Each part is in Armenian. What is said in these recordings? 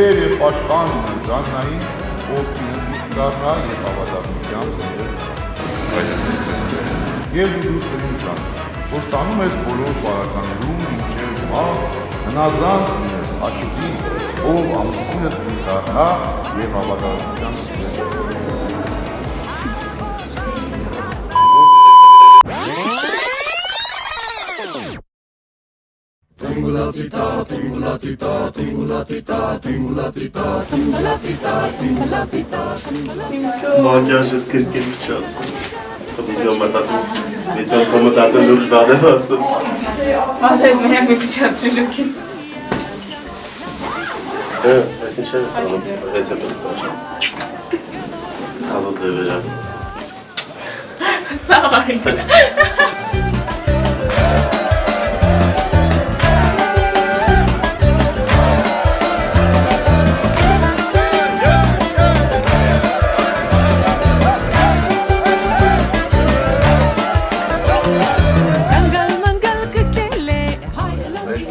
Տեր և պաշտպան Ժաննային, ով ինքնարհա և հավատացությամբ Եվ դու Սրինջան, որ ստանում ես բոլոր բարականներում մինչև մահ, հնազանդ ունես Աշուտին, ով ամուսինդ ինքնարհա և հավատացությամբ Tingulatita, tingulatita, tingulatita, tingulatita, tingulatita, tingulatita, tingulatita. Makyajı 40 yıl çalsın. Video komutatın lütfen olsun. Vallahi izleyen bir bıçak lüket. Evet, esin şey sanırım. Evet, yapalım. Hazır vereceğim. Sağ ol.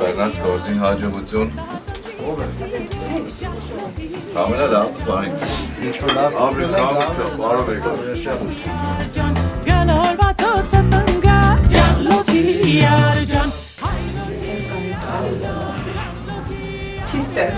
Վերնաս գործին հաջողություն։ Կամենա լավ, բարի։ Ամրիս կամուր չա, բարով եք։ Çistet.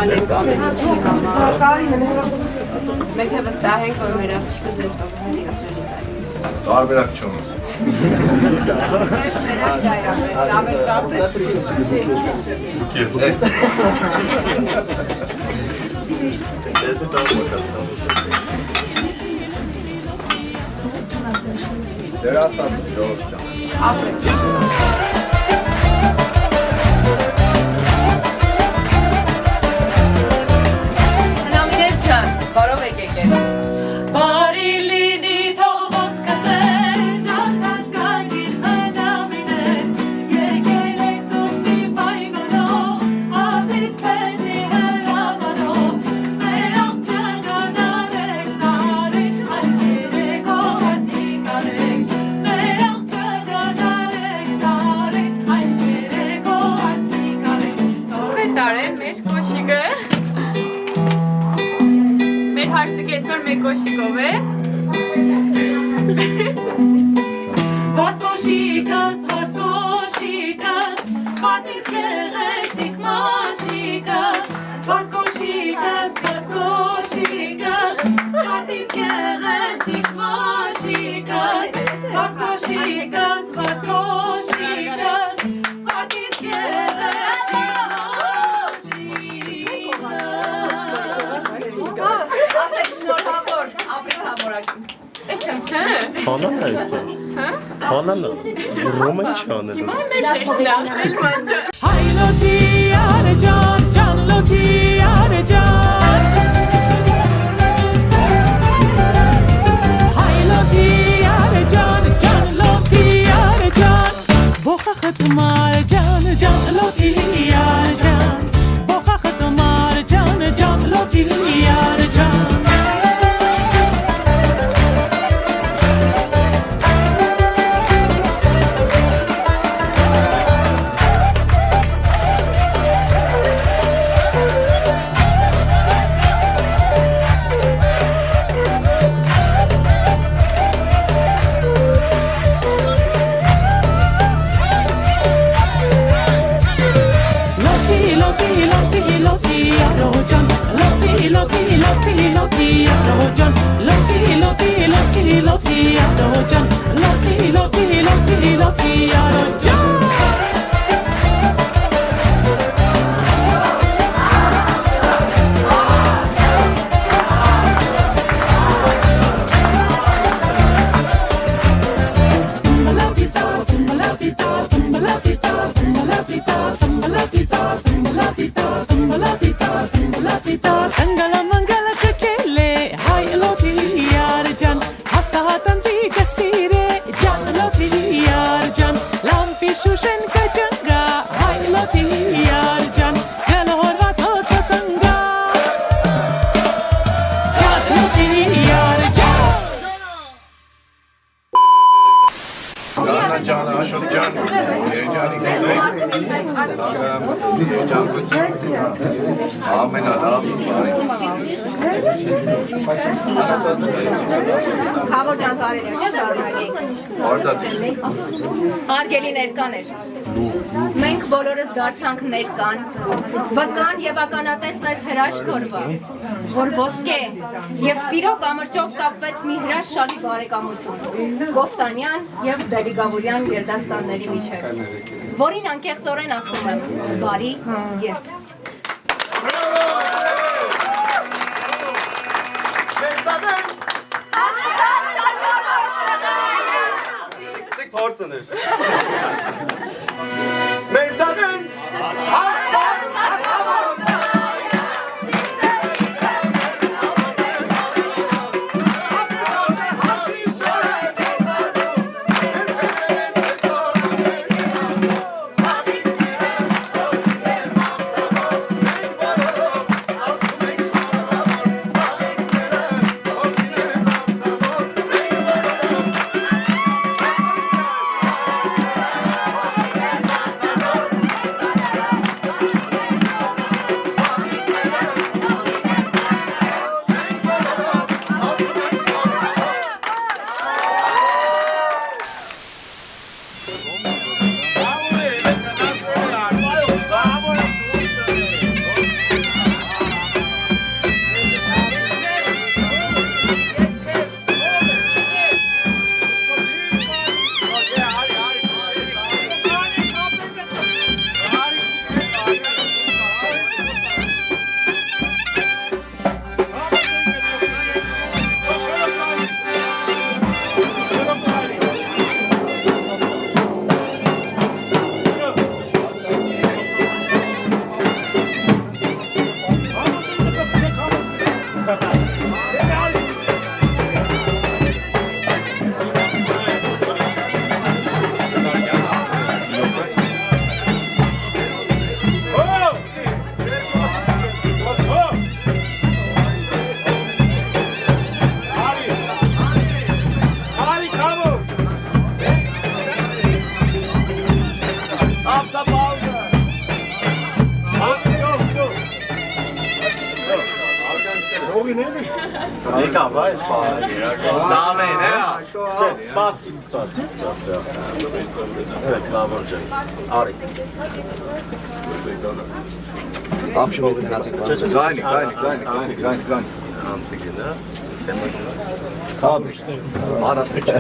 Անենք ամեն ինչի համար։ Մենք է վստահ ենք, որ մեր աղջիկը ձեր տողների աշարի տալի։ Տարբերակ չունի։ Դեր ասած ժողով ջան։ Ապրեք։ Բարով եք եկել։ Բարի լինի թող ոտքատեր, ճակատագիր հնամիներ, եկել եք դուք մի պայմանով, ազիզ պեզի հրավանով, մեր աղջականան եք տարիք, այս երեկով ասի կարեք, մեր աղջականան եք տարիք, այս երեկով ասի կարեք։ Պետար է մեր կոշիկը։ Հարցը կեսօր մեկ կոշիկով է։ Վատ կոշիկս, մարդից գեղեցիկ մաշիկս, վատ կոշիկս, մարդից գեղեցիկ մաշիկս, վատ կոշիկս, մարդից գեղեցիկ Ասեք շնորհավոր, ապրիլ համորակին։ Էչ եմ թե։ Խանան է այսօր։ Հա? Հանանա, ռոմեն չանել։ Հիմա մեր հեշտն է, Էլման ջան։ Հայ լոթի արը ջան, ջան լոթի արը ջան Հայ լոթի արը ջան, ջան լոթի արը ջան Բոխա խտմար ջան, ջան լոթի արը ջան Բոխա խտմար ջան, ջան լոթի արը ջան Խավոր ջան կարելի է, չէ՞ շարունակենք։ Արգելի ներկաներ։ Մենք բոլորս դարձանք ներկան, վկան եւ ականատեսն այս հրաշք օրվա, որ ոսկե եւ սիրո կամրջով կապվեց մի հրաշալի բարեկամություն Կոստանյան եւ Դելիգավորյան գերդաստանների միջեւ, որին անկեղծորեն ասում եմ բարի երբ։ Փորձն էր։ Մեր տանեն Ապշում գնացեք բան։ Գայնի։ Անցիկին, հա։ Կաբիշ։ Արաստիկ չէ։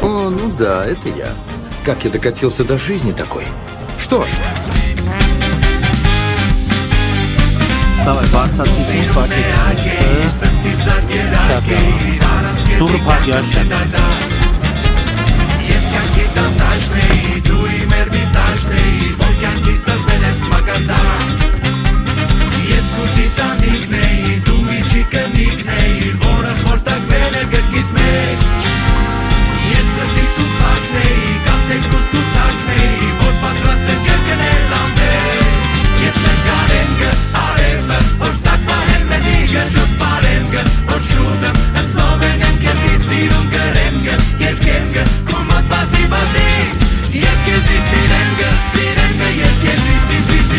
О, ну да, это я. Как я докатился до жизни такой? Что ж, Давай, բարձրացնի պատի։ Դուրը պատի Ես կյանքի տանտաշն էի, դու իմ էրմիտաժն էի, որ կյանքից տրվել ես մագարտակ։ Ես կուտի տանիքն էի, դու միջի կնիքն էի, որը խորտակվել էր գրկիս մեջ։ Ես սրտի տուպակն էի, կամ թեկուս տուտակն էի, որ պատրաստ էր կրկնել ամբեջ։ Ես ներկարենգը, արևը, որ տակ պահեմ մեզ իգը, շուտ պարենգը, որ շուտը, հսնով ենեմ կեզի սիրուն գրենգը, երկենգը, Basi, yes, que sí, sirenga, yes, que sí,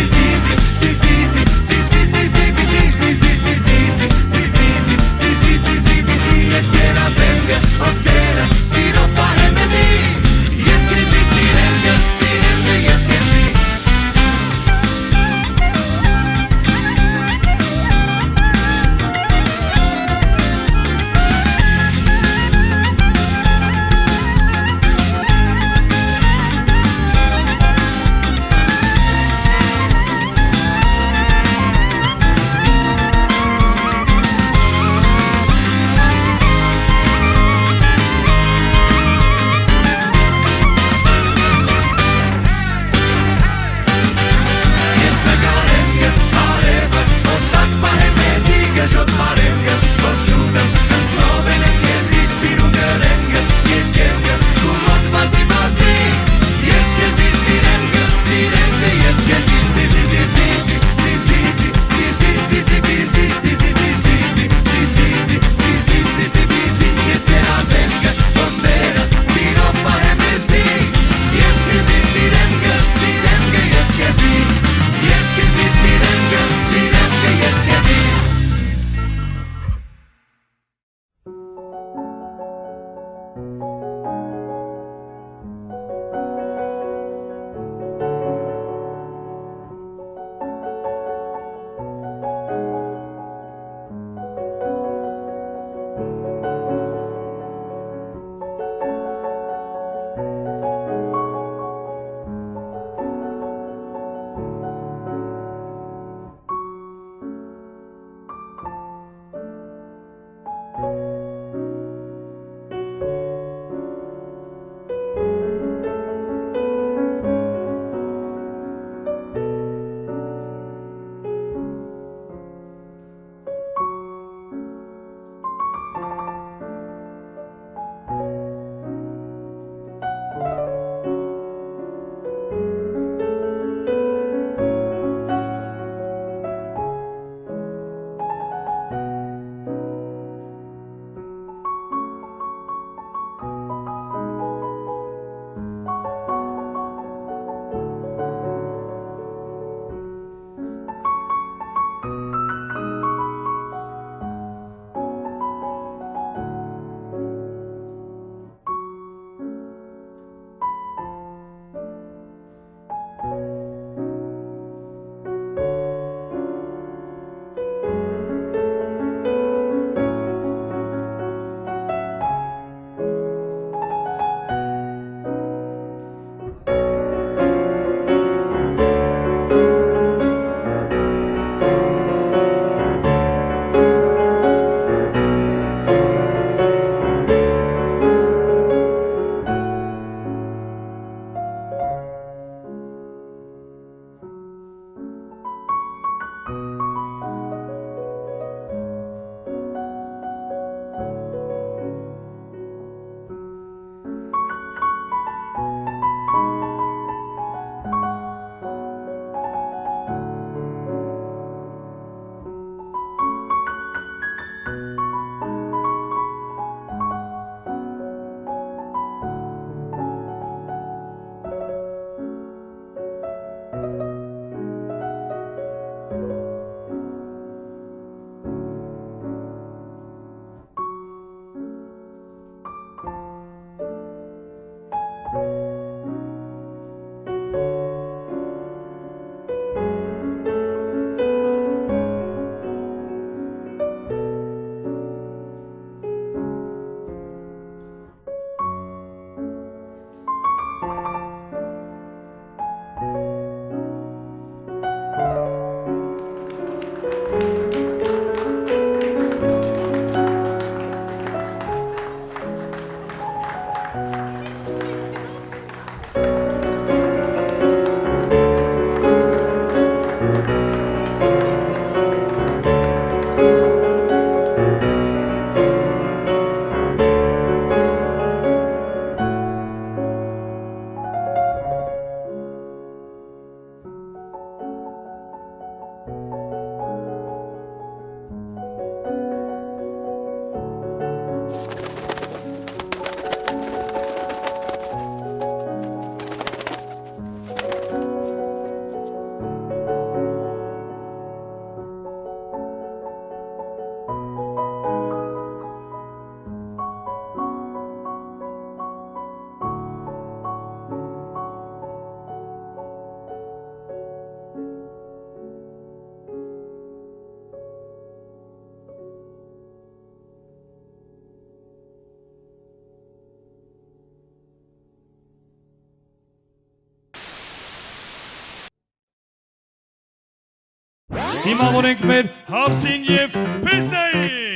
Հիմա որենք մեր Հապսին եւ Փեսային։